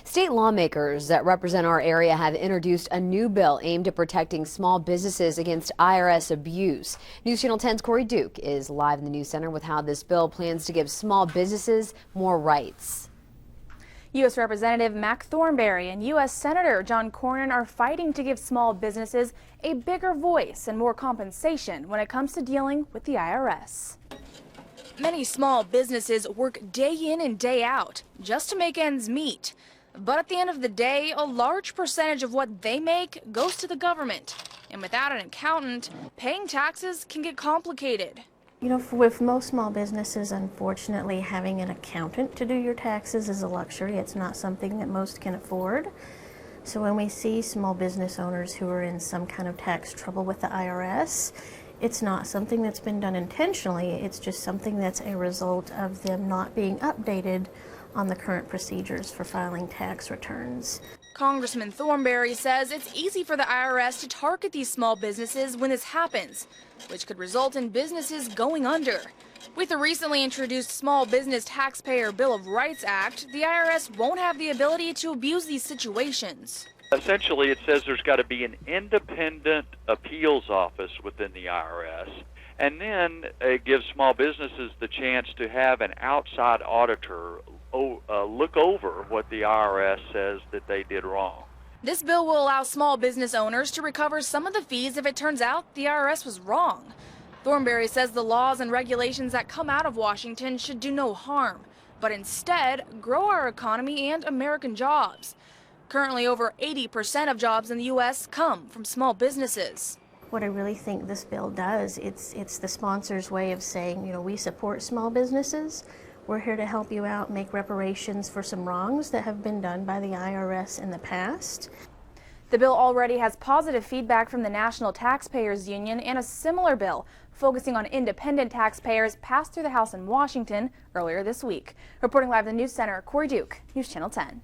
State lawmakers that represent our area have introduced a new bill aimed at protecting small businesses against IRS abuse. News Channel 10's Cori is live in the News Center with how this bill plans to give small businesses more rights. U.S. Representative Mac Thornberry and U.S. Senator John Cornyn are fighting to give small businesses a bigger voice and more compensation when it comes to dealing with the IRS. Many small businesses work day in and day out just to make ends meet. But at the end of the day, a large percentage of what they make goes to the government. And without an accountant, paying taxes can get complicated. You know, with most small businesses, unfortunately, having an accountant to do your taxes is a luxury. It's not something that most can afford. So when we see small business owners who are in some kind of tax trouble with the IRS, it's not something that's been done intentionally. It's just something that's a result of them not being updated on the current procedures for filing tax returns. Congressman Thornberry says it's easy for the IRS to target these small businesses when this happens, which could result in businesses going under. With the recently introduced Small Business Taxpayer Bill of Rights Act, the IRS won't have the ability to abuse these situations. Essentially, it says there's got to be an independent appeals office within the IRS, and then it gives small businesses the chance to have an outside auditor look over what the IRS says that they did wrong. This bill will allow small business owners to recover some of the fees if it turns out the IRS was wrong. Thornberry says the laws and regulations that come out of Washington should do no harm, but instead grow our economy and American jobs. Currently, over 80% of jobs in the U.S. come from small businesses. What I really think this bill does, it's the sponsor's way of saying, you know, we support small businesses. We're here to help you out, make reparations for some wrongs that have been done by the IRS in the past. The bill already has positive feedback from the National Taxpayers Union, and a similar bill focusing on independent taxpayers passed through the House in Washington earlier this week. Reporting live in the News Center, Cori Duke, News Channel 10.